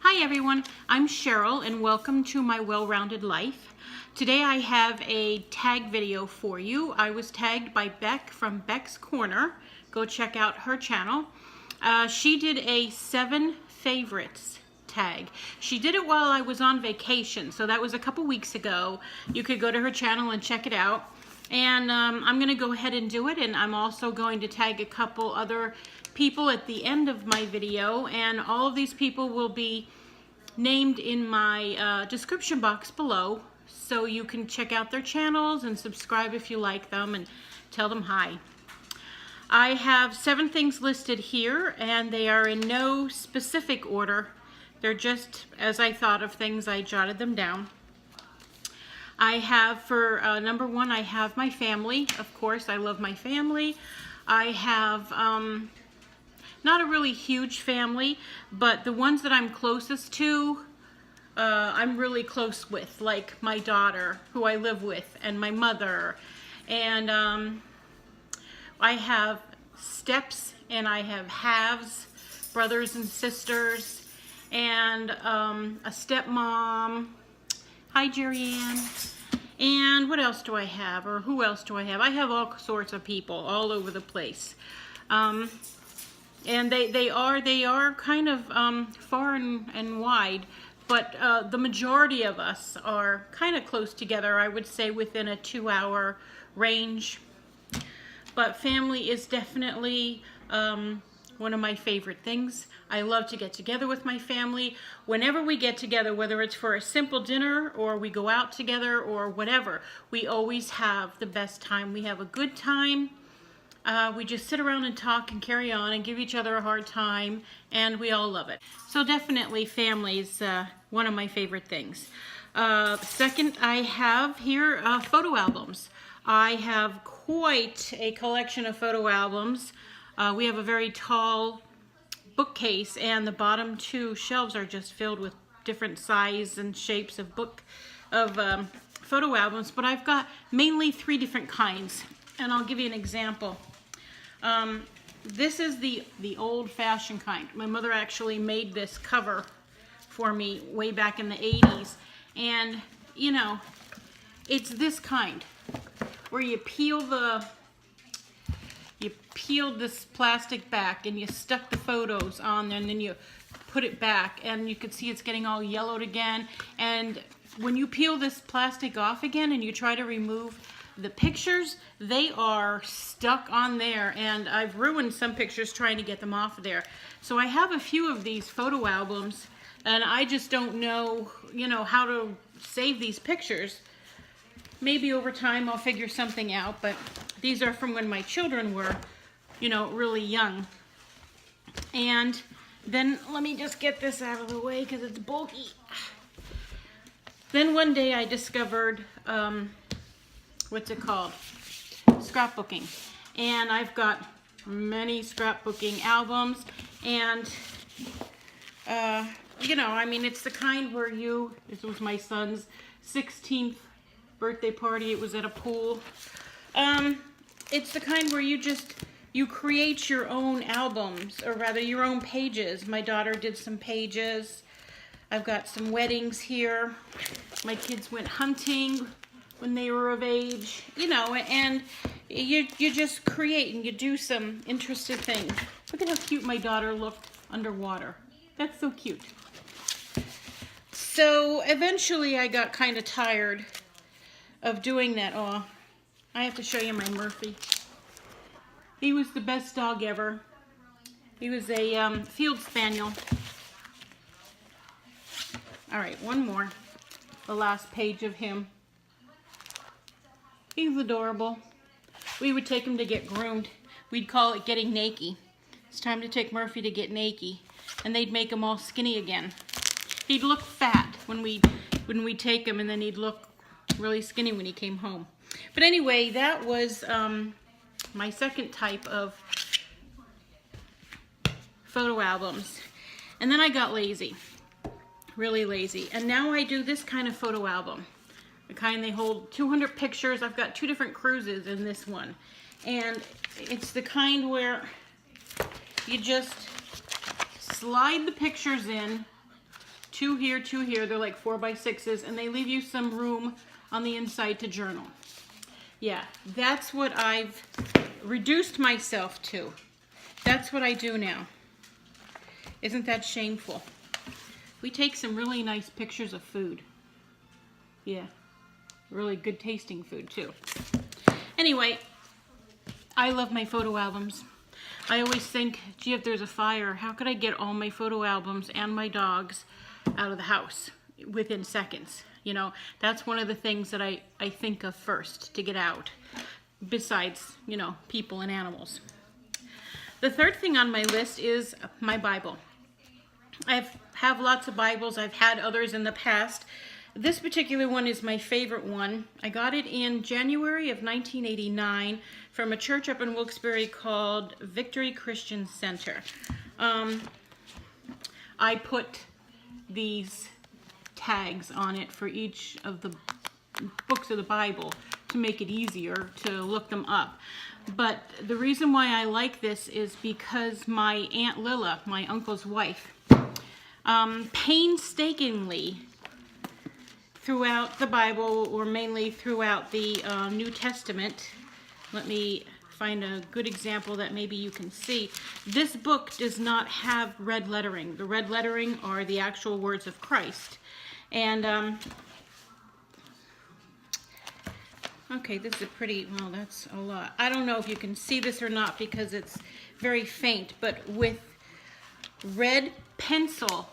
Hi everyone, I'm Cheryl and welcome to My Well-Rounded Life. Today I have a tag video for you. I was tagged by Beck from Becks Corner. Go check out her channel. She did a 7 favorites tag. She did it while I was on vacation, so that was a couple weeks ago. You could go to her channel and check it out. And I'm going to go ahead and do it, and I'm also going to tag a couple other people at the end of my video, and all of these people will be named in my description box below, so you can check out their channels and subscribe if you like them and tell them hi. I have 7 things listed here, and they are in no specific order. They're just as I thought of things, I jotted them down. I have for number 1, I have my family. Of course, I love my family. I have not a really huge family, but the ones that I'm closest to, I'm really close with, like my daughter, who I live with, and my mother. And I have steps and I have halves, brothers and sisters, and a stepmom. Hi, Jerry Ann. And what else do I have? Or who else do I have? I have all sorts of people all over the place. And they are kind of far and wide, but the majority of us are kind of close together. I would say within a 2-hour range. But family is definitely one of my favorite things. I love to get together with my family. Whenever we get together, whether it's for a simple dinner or we go out together or whatever, we always have the best time. We have a good time. We just sit around and talk and carry on and give each other a hard time, and we all love it. So definitely family is one of my favorite things. Second, I have here photo albums. I have quite a collection of photo albums. We have a very tall bookcase, and the bottom 2 shelves are just filled with different size and shapes of photo albums, but I've got mainly 3 different kinds, and I'll give you an example. This is the old-fashioned kind. My mother actually made this cover for me way back in the 80s, and you know, it's this kind where you peeled this plastic back and you stuck the photos on there, and then you put it back, and you could see it's getting all yellowed again. And when you peel this plastic off again and you try to remove the pictures, they are stuck on there, and I've ruined some pictures trying to get them off of there. So I have a few of these photo albums, and I just don't know, how to save these pictures. Maybe over time I'll figure something out, but these are from when my children were, really young. And then let me just get this out of the way because it's bulky. Then one day I discovered, what's it called? Scrapbooking. And I've got many scrapbooking albums, and it's the kind where this was my son's 16th birthday party. It was at a pool. It's the kind where you create your own albums, or rather your own pages. My daughter did some pages. I've got some weddings here. My kids went hunting when they were of age, and you just create and you do some interesting things. Look at how cute my daughter looked underwater. That's so cute. So eventually I got kind of tired of doing that. Oh, I have to show you my Murphy. He was the best dog ever. He was a field spaniel. All right, one more. The last page of him. He's adorable. We would take him to get groomed. We'd call it getting naked. It's time to take Murphy to get naked, and they'd make him all skinny again. He'd look fat when we take him, and then he'd look really skinny when he came home. But anyway, that was my second type of photo albums. And then I got lazy, really lazy. And now I do this kind of photo album. The kind they hold 200 pictures. I've got 2 different cruises in this one. And it's the kind where you just slide the pictures in two here, two here. They're like 4x6s, and they leave you some room on the inside to journal. Yeah, that's what I've reduced myself to. That's what I do now. Isn't that shameful? We take some really nice pictures of food. Yeah, really good tasting food too. Anyway, I love my photo albums. I always think, gee, if there's a fire, how could I get all my photo albums and my dogs out of the house within seconds? You know, that's one of the things that I think of first to get out, besides, you know, people and animals. The third thing on my list is my Bible. I have lots of Bibles. I've had others in the past. This particular one is my favorite one. I got it in January of 1989 from a church up in Wilkes-Barre called Victory Christian Center. I put these tags on it for each of the books of the Bible to make it easier to look them up. But the reason why I like this is because my Aunt Lilla, my uncle's wife, painstakingly throughout the Bible, or mainly throughout the New Testament, let me find a good example that maybe you can see. This book does not have red lettering. The red lettering are the actual words of Christ. And, okay, this is a pretty, well, that's a lot. I don't know if you can see this or not because it's very faint, but with red pencil,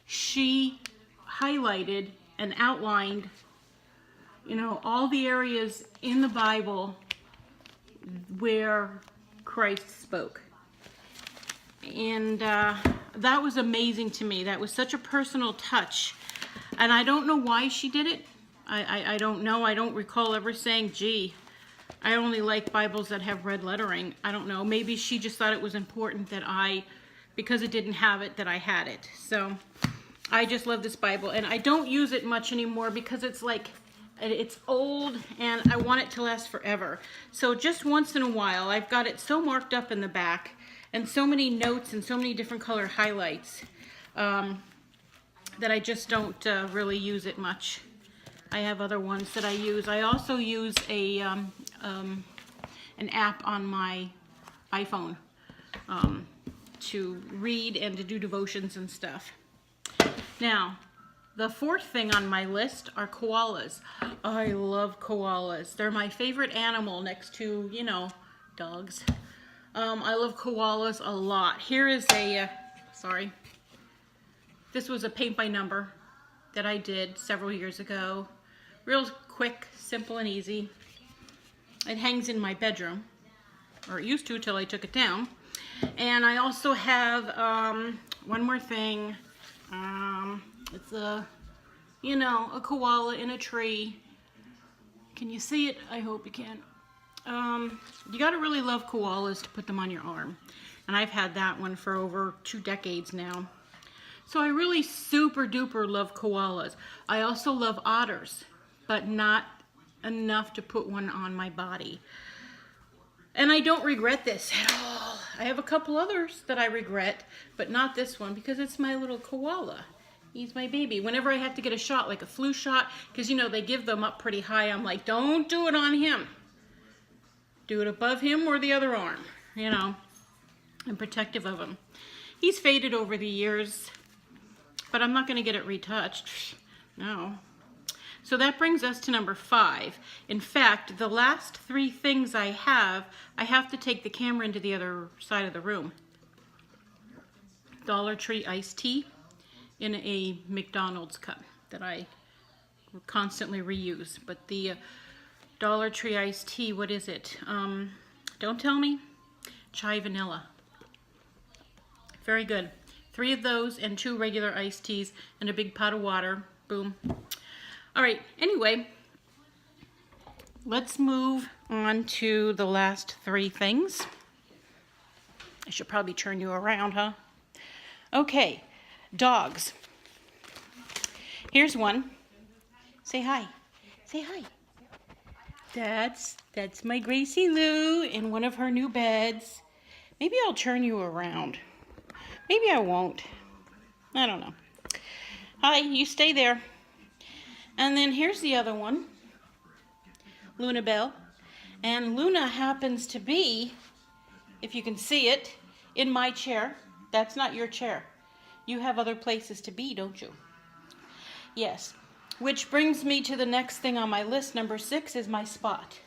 she highlighted and outlined, you know, all the areas in the Bible where Christ spoke. And that was amazing to me. That was such a personal touch. And I don't know why she did it. I don't know. I don't recall ever saying, gee, I only like Bibles that have red lettering. I don't know. Maybe she just thought it was important that because it didn't have it, that I had it. So I just love this Bible. And I don't use it much anymore because it's like, it's old and I want it to last forever. So just once in a while, I've got it so marked up in the back and so many notes and so many different color highlights that I just don't really use it much. I have other ones that I use. I also use an app on my iPhone to read and to do devotions and stuff. Now, the fourth thing on my list are koalas. I love koalas. They're my favorite animal next to, you know, dogs. I love koalas a lot. Here is a, sorry. This was a paint by number that I did several years ago. Real quick, simple, and easy. It hangs in my bedroom, or it used to till I took it down. And I also have one more thing. It's a, you know, a koala in a tree. Can you see it? I hope you can. You gotta really love koalas to put them on your arm. And I've had that one for over 2 decades now. So I really super duper love koalas. I also love otters, but not enough to put one on my body. And I don't regret this at all. I have a couple others that I regret, but not this one because it's my little koala. He's my baby. Whenever I have to get a shot, like a flu shot, because you know they give them up pretty high, I'm like, don't do it on him. Do it above him or the other arm, you know. I'm protective of him. He's faded over the years, but I'm not going to get it retouched. No. So that brings us to number 5. In fact, the last 3 things I have to take the camera into the other side of the room. Dollar Tree iced tea in a McDonald's cup that I constantly reuse. But the Dollar Tree iced tea, what is it? Don't tell me. Chai vanilla. Very good. 3 of those and 2 regular iced teas and a big pot of water. Boom. All right, anyway, let's move on to the last 3 things. I should probably turn you around, huh? Okay, dogs. Here's one. Say hi. Say hi. That's my Gracie Lou in one of her new beds. Maybe I'll turn you around. Maybe I won't. I don't know. Hi, you stay there. And then here's the other one, Luna Bell. And Luna happens to be, if you can see it, in my chair. That's not your chair. You have other places to be, don't you? Yes. Which brings me to the next thing on my list. Number 6 is my spot.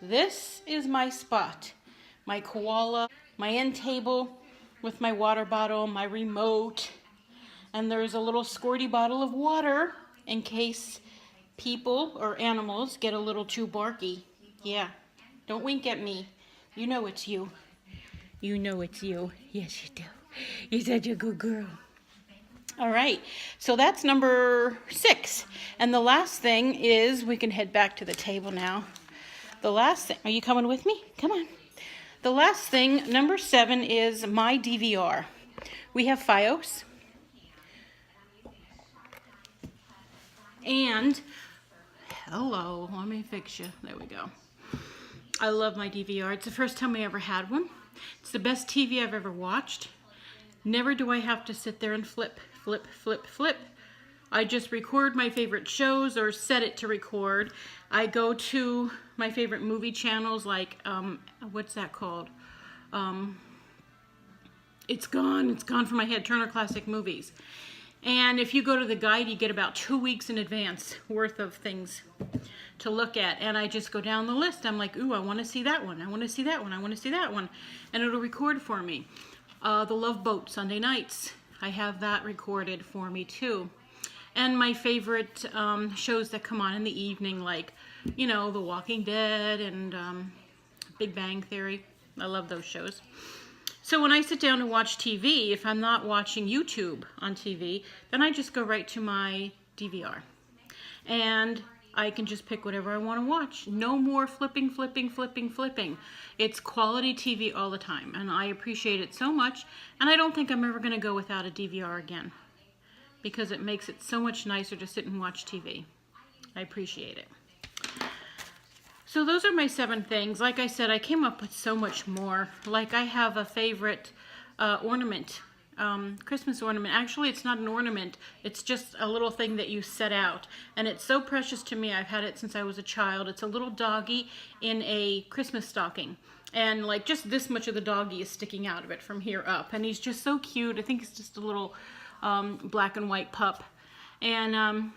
This is my spot. My koala, my end table with my water bottle, my remote, and there's a little squirty bottle of water in case people or animals get a little too barky. Yeah, don't wink at me. You know it's you. You know it's you. Yes, you do. You're such a good girl. All right, so that's number 6. And the last thing is, we can head back to the table now. The last thing, are you coming with me? Come on. The last thing, number 7, is my DVR. We have Fios. And, hello, let me fix you. There we go. I love my DVR. It's the first time I ever had one. It's the best TV I've ever watched. Never do I have to sit there and flip. I just record my favorite shows or set it to record. I go to my favorite movie channels like, what's that called? It's gone from my head, Turner Classic Movies. And if you go to the guide, you get about 2 weeks in advance worth of things to look at. And I just go down the list. I'm like, ooh, I want to see that one. I want to see that one. I want to see that one. And it'll record for me. The Love Boat, Sunday nights. I have that recorded for me too. And my favorite shows that come on in the evening, like, you know, The Walking Dead and Big Bang Theory. I love those shows. So when I sit down to watch TV, if I'm not watching YouTube on TV, then I just go right to my DVR. And I can just pick whatever I want to watch. No more flipping. It's quality TV all the time, and I appreciate it so much, and I don't think I'm ever going to go without a DVR again, because it makes it so much nicer to sit and watch TV. I appreciate it. So those are my 7 things. Like I said, I came up with so much more. Like I have a favorite ornament. Christmas ornament. Actually, it's not an ornament. It's just a little thing that you set out. And it's so precious to me. I've had it since I was a child. It's a little doggy in a Christmas stocking. And like just this much of the doggy is sticking out of it from here up. And he's just so cute. I think it's just a little black and white pup. And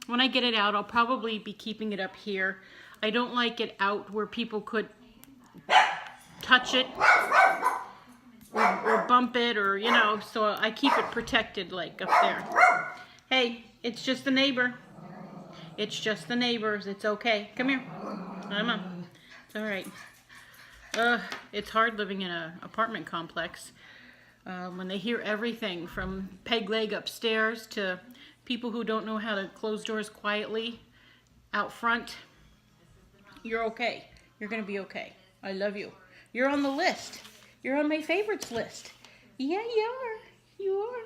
when I get it out, I'll probably be keeping it up here. I don't like it out where people could touch it. Or bump it, or, you know, so I keep it protected, like, up there. Hey, it's just the neighbor. It's just the neighbors. It's okay. Come here. Come on. It's all right. It's hard living in an apartment complex when they hear everything from peg leg upstairs to people who don't know how to close doors quietly out front. You're okay. You're going to be okay. I love you. You're on the list. You're on my favorites list. Yeah, you are. You are.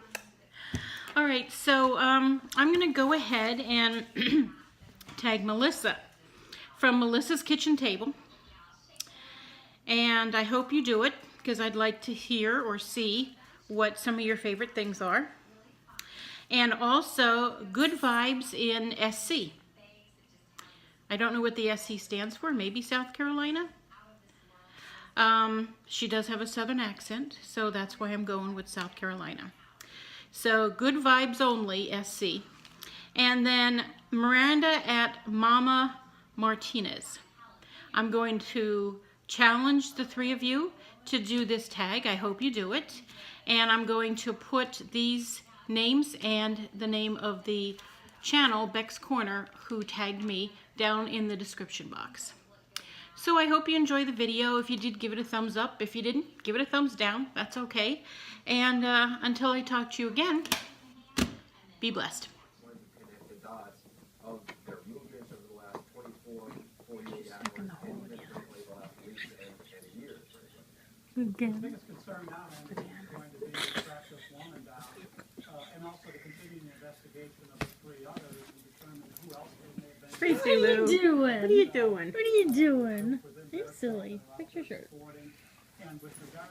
All right, so I'm going to go ahead and tag Melissa from Melissa's Kitchen Table. And I hope you do it, because I'd like to hear or see what some of your favorite things are. And also, Good Vibes in SC. I don't know what the SC stands for. Maybe South Carolina? She does have a southern accent, so that's why I'm going with South Carolina. So Good Vibes Only, SC. And then Miranda at Momma Martinez. I'm going to challenge the 3 of you to do this tag. I hope you do it. And I'm going to put these names and the name of the channel, Becks Corner, who tagged me, down in the description box. So I hope you enjoy the video. If you did, give it a thumbs up. If you didn't, give it a thumbs down. That's okay. And until I talk to you again, be blessed. Again. The biggest concern now is going to be practice 1 and down, and also the continuing investigation of the 3 others and determine who else may have been. What are you doing? What are you doing? What are you doing? You're silly. Fix your shirt. And with regard